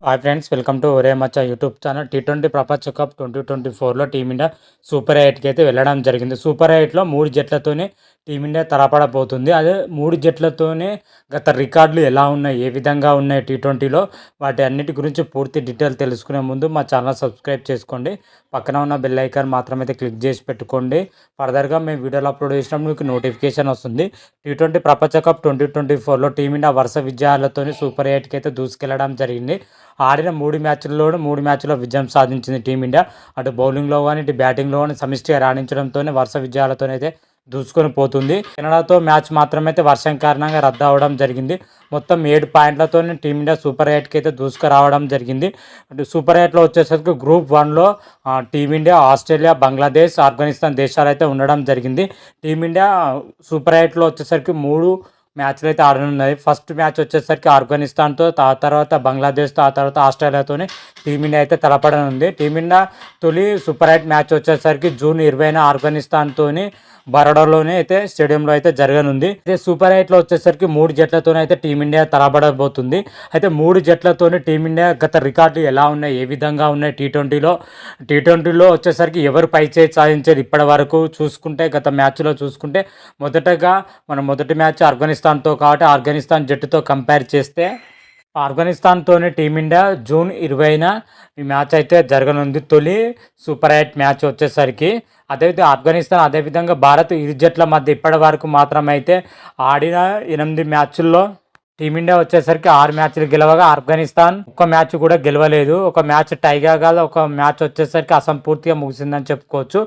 Hi friends, welcome to ఒరే మచ్చా YouTube channel. T20 ప్రపంచ cup 2024లో team India super ఎయిట్కి అయితే వెళ్ళడం జరిగింది. సూపర్ ఎయిట్లో 3 జట్లతోనే టీమిండియా తలపడబోతుంది. అదే 3 జట్లతోనే గత రికార్డులు ఎలా ఉన్నాయి, ఏ విధంగా ఉన్నాయి టీ20లో, వాటి అన్నిటి గురించి పూర్తి డీటెయిల్ తెలుసుకునే ముందు మా ఛానల్ సబ్స్క్రైబ్ చేసుకోండి. పక్కన ఉన్న బెల్ ఐకాన్ మాత్రమైతే క్లిక్ చేసి పెట్టుకోండి. ఫర్దర్గా మేము వీడియోలు అప్లోడ్ చేసినప్పుడు మీకు నోటిఫికేషన్ వస్తుంది. టీ20 ప్రపంచ కప్ 2024లో టీమిండియా వరుస విజయాలతో సూపర్ ఎయిట్కి అయితే దూసుకెళ్లడం జరిగింది. ఆడిన 3 మ్యాచ్ల్లోనూ 3 మ్యాచ్లో విజయం సాధించింది టీమిండియా. అటు బౌలింగ్లో కానీ ఇటు బ్యాటింగ్లో కానీ సమిష్టిగా రాణించడంతోనే వరుస విజయాలతోనైతే దూసుకొని పోతుంది. కెనడాతో మ్యాచ్ మాత్రమైతే వర్షం కారణంగా రద్దు అవ్వడం జరిగింది. మొత్తం 7 పాయింట్లతో టీమిండియా సూపర్ ఎయిట్కి అయితే దూసుకురావడం జరిగింది. సూపర్ ఎయిట్లో వచ్చేసరికి గ్రూప్ 1లో టీమిండియా, ఆస్ట్రేలియా, బంగ్లాదేశ్, ఆఫ్ఘనిస్తాన్ దేశాలు అయితే ఉండడం జరిగింది. టీమిండియా సూపర్ ఎయిట్లో వచ్చేసరికి 3 మ్యాచ్లు అయితే ఆడనున్నాయి. ఫస్ట్ మ్యాచ్ వచ్చేసరికి ఆఫ్ఘనిస్తాన్తో, ఆ తర్వాత బంగ్లాదేశ్తో, ఆ తర్వాత ఆస్ట్రేలియాతోనే టీమిండియా అయితే తలపడనుంది. టీమిండియా తొలి సూపర్ ఎయిట్ మ్యాచ్ వచ్చేసరికి జూన్ 20న ఆఫ్ఘనిస్తాన్తోని బరోడాలోనే అయితే స్టేడియంలో అయితే జరగనుంది. అయితే సూపర్ ఎయిట్లో వచ్చేసరికి 3 జట్లతోనే అయితే టీమిండియా తలపడబోతుంది. అయితే 3 జట్లతోనే టీమిండియా గత రికార్డులు ఎలా ఉన్నాయి, ఏ విధంగా ఉన్నాయి టీ20లో వచ్చేసరికి ఎవరు పై చేయి సాధించేది ఇప్పటి వరకు చూసుకుంటే, గత మ్యాచ్లో చూసుకుంటే మొదటగా మన మొదటి మ్యాచ్ ఆఫ్ఘనిస్తాన్తో కాబట్టి ఆఫ్ఘనిస్తాన్ జట్టుతో కంపేర్ చేస్తే ఆఫ్ఘనిస్తాన్తోనే టీమిండియా జూన్ 20న ఈ మ్యాచ్ అయితే జరగనుంది. తొలి సూపర్ ఎయిట్ మ్యాచ్ వచ్చేసరికి అదేవిధంగా ఆఫ్ఘనిస్తాన్, అదేవిధంగా భారత్ ఇరు జట్ల మధ్య ఇప్పటి వరకు మాత్రం అయితే ఆడిన 8 మ్యాచ్ల్లో టీమిండియా వచ్చేసరికి 6 మ్యాచ్లు గెలవగా ఆఫ్ఘనిస్తాన్ ఒక్క మ్యాచ్ కూడా గెలవలేదు. ఒక మ్యాచ్ టైగా కాదు, ఒక మ్యాచ్ వచ్చేసరికి అసంపూర్తిగా ముగిసిందని చెప్పుకోవచ్చు.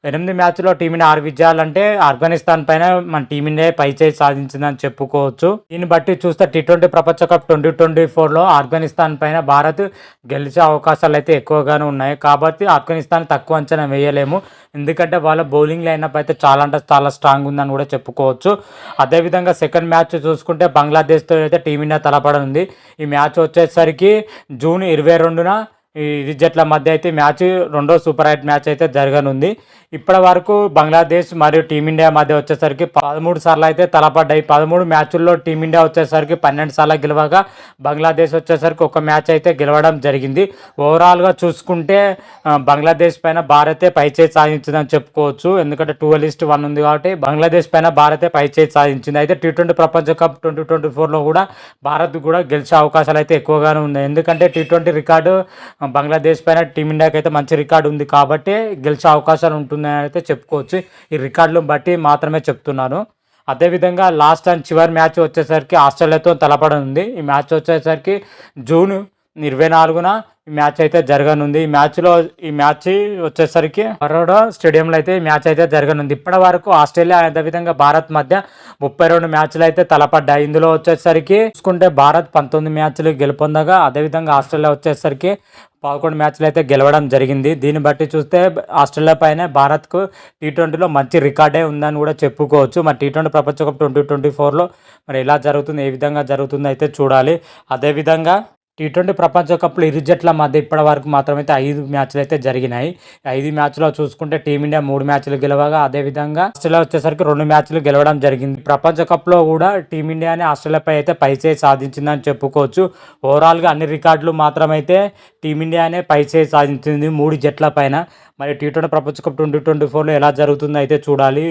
8 మ్యాచ్లో టీమిండియా 6 విజయాలంటే ఆఫ్ఘనిస్తాన్ పైన మన టీమిండియా పై చేయి సాధించిందని చెప్పుకోవచ్చు. దీన్ని బట్టి చూస్తే టీ20 ప్రపంచ కప్ 2024లో ఆఫ్ఘనిస్తాన్ పైన భారత్ గెలిచే అవకాశాలు అయితే ఎక్కువగానే ఉన్నాయి. కాబట్టి ఆఫ్ఘనిస్తాన్ తక్కువ అంచనా వేయలేము. ఎందుకంటే వాళ్ళ బౌలింగ్ లైనప్ అయితే చాలా అంటే చాలా స్ట్రాంగ్ ఉందని కూడా చెప్పుకోవచ్చు. అదేవిధంగా సెకండ్ మ్యాచ్ చూసుకుంటే బంగ్లాదేశ్తో అయితే టీమిండియా తలపడుంది. ఈ మ్యాచ్ వచ్చేసరికి జూన్ 22న ఈ జట్ల మధ్య అయితే మ్యాచ్ రెండో సూపర్ ఎయిట్ మ్యాచ్ అయితే జరగనుంది. ఇప్పటి వరకు బంగ్లాదేశ్ మరియు టీమిండియా మధ్య వచ్చేసరికి 13 సార్లు అయితే తలపడ్డాయి. 13 మ్యాచ్ల్లో టీమిండియా వచ్చేసరికి 12 సార్లు గెలవగా బంగ్లాదేశ్ వచ్చేసరికి ఒక మ్యాచ్ అయితే గెలవడం జరిగింది. ఓవరాల్గా చూసుకుంటే బంగ్లాదేశ్ పైన భారతే పై చేయి సాధించిందని చెప్పుకోవచ్చు. ఎందుకంటే 12-1 ఉంది కాబట్టి బంగ్లాదేశ్ పైన భారతే పై చేయి సాధించింది. అయితే టీ20 ప్రపంచ కప్ 2024లో కూడా భారత్ కూడా గెలిచే అవకాశాలు అయితే ఎక్కువగానే ఉన్నాయి. ఎందుకంటే టీ20 రికార్డు బంగ్లాదేశ్ పైన టీమిండియాకి అయితే మంచి రికార్డు ఉంది కాబట్టి గెలిచే అవకాశాలు ఉంటుందని అయితే చెప్పుకోవచ్చు. ఈ రికార్డులను బట్టి మాత్రమే చెప్తున్నాను. అదేవిధంగా లాస్ట్ అండ్ చివరి మ్యాచ్ వచ్చేసరికి ఆస్ట్రేలియాతో తలపడనుంది. ఈ మ్యాచ్ వచ్చేసరికి జూన్ 24న ఈ మ్యాచ్ అయితే జరగనుంది. ఈ మ్యాచ్ వచ్చేసరికి బరోడా స్టేడియంలో అయితే ఈ మ్యాచ్ అయితే జరగనుంది. ఇప్పటి వరకు ఆస్ట్రేలియా అదేవిధంగా భారత్ మధ్య 32 మ్యాచ్లు అయితే తలపడ్డాయి. ఇందులో వచ్చేసరికి చూసుకుంటే భారత్ 19 మ్యాచ్లు గెలుపొందగా అదేవిధంగా ఆస్ట్రేలియా వచ్చేసరికి 11 మ్యాచ్లు అయితే గెలవడం జరిగింది. దీన్ని బట్టి చూస్తే ఆస్ట్రేలియా పైన భారత్కు టీ20లో మంచి రికార్డే ఉందని కూడా చెప్పుకోవచ్చు. మరి టీ20 ప్రపంచ కప్ 2024లో మరి ఎలా జరుగుతుంది, ఏ విధంగా జరుగుతుందో అయితే చూడాలి. అదేవిధంగా టీ20 ప్రపంచ కప్లో ఇరు జట్ల మధ్య ఇప్పటి వరకు మాత్రమైతే 5 మ్యాచ్లు అయితే జరిగినాయి. 5 మ్యాచ్లో చూసుకుంటే టీమిండియా 3 మ్యాచ్లు గెలవగా అదేవిధంగా ఆస్ట్రేలియా వచ్చేసరికి 2 మ్యాచ్లు గెలవడం జరిగింది. ప్రపంచ కప్లో కూడా టీమిండియాని ఆస్ట్రేలియాపై అయితే పై చేయి సాధించిందని చెప్పుకోవచ్చు. ఓవరాల్గా అన్ని రికార్డులు మాత్రమైతే టీమిండియానే పై చేయి సాధించింది 3 జట్ల పైన. మరి టీ20 ప్రపంచ కప్ 2024లో ఎలా జరుగుతుందో అయితే చూడాలి.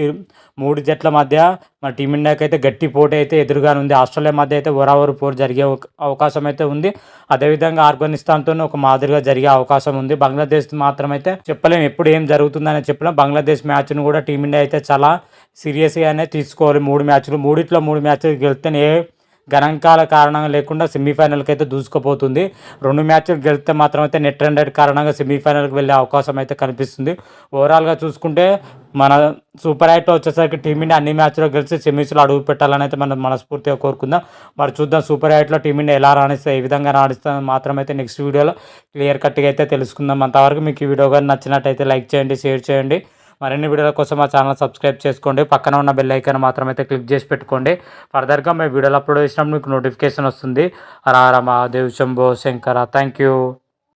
3 జట్ల మధ్య మన టీమిండియాకి అయితే గట్టి పోటీ అయితే ఎదురుగానే ఉంది. ఆస్ట్రేలియా మధ్య అయితే ఓరావరు పోరు జరిగే అవకాశం అయితే ఉంది. అదేవిధంగా ఆఫ్ఘనిస్తాన్తో ఒక మాదిరిగా జరిగే అవకాశం ఉంది. బంగ్లాదేశ్ మాత్రం అయితే చెప్పలేం, ఎప్పుడు ఏం జరుగుతుందని చెప్పలేం. బంగ్లాదేశ్ మ్యాచ్ను కూడా టీమిండియా అయితే చాలా సీరియస్గానే తీసుకోవాలి. 3 మ్యాచ్లు, 3 మ్యాచ్లు గెలిస్తేనే గణాంకాల కారణంగా లేకుండా సెమీఫైనల్కి అయితే దూసుకుపోతుంది. 2 మ్యాచ్లు గెలిస్తే మాత్రం అయితే నెట్ రన్ రేట్ కారణంగా సెమీఫైనల్కి వెళ్ళే అవకాశం అయితే కనిపిస్తుంది. ఓవరాల్గా చూసుకుంటే మన సూపర్ ఎయిట్ వచ్చేసరికి టీమిండియా అన్ని మ్యాచ్లో గెలిచి సెమీస్లో అడుగు పెట్టాలని అయితే మనం మనస్ఫూర్తిగా కోరుకుందాం. మరి చూద్దాం సూపర్ ఎయిట్లో టీమిండియా ఎలా రాణిస్తే, ఏ విధంగా రాణిస్తే మాత్రమైతే నెక్స్ట్ వీడియోలో క్లియర్ కట్గా అయితే తెలుసుకుందాం. అంతవరకు మీకు ఈ వీడియో కానీ నచ్చినట్టయితే లైక్ చేయండి, షేర్ చేయండి. మరిన్ని వీడియోల కోసం మా ఛానల్ సబ్స్క్రైబ్ చేసుకోండి. పక్కన ఉన్న బెల్ ఐకాన్ మాత్రమైతే క్లిక్ చేసి పెట్టుకోండి. ఫర్దర్గా మేము వీడియోలు అప్లోడ్ చేసినప్పుడు మీకు నోటిఫికేషన్ వస్తుంది. హర హర మహాదేవ్ శంభో శంకర. Thank you.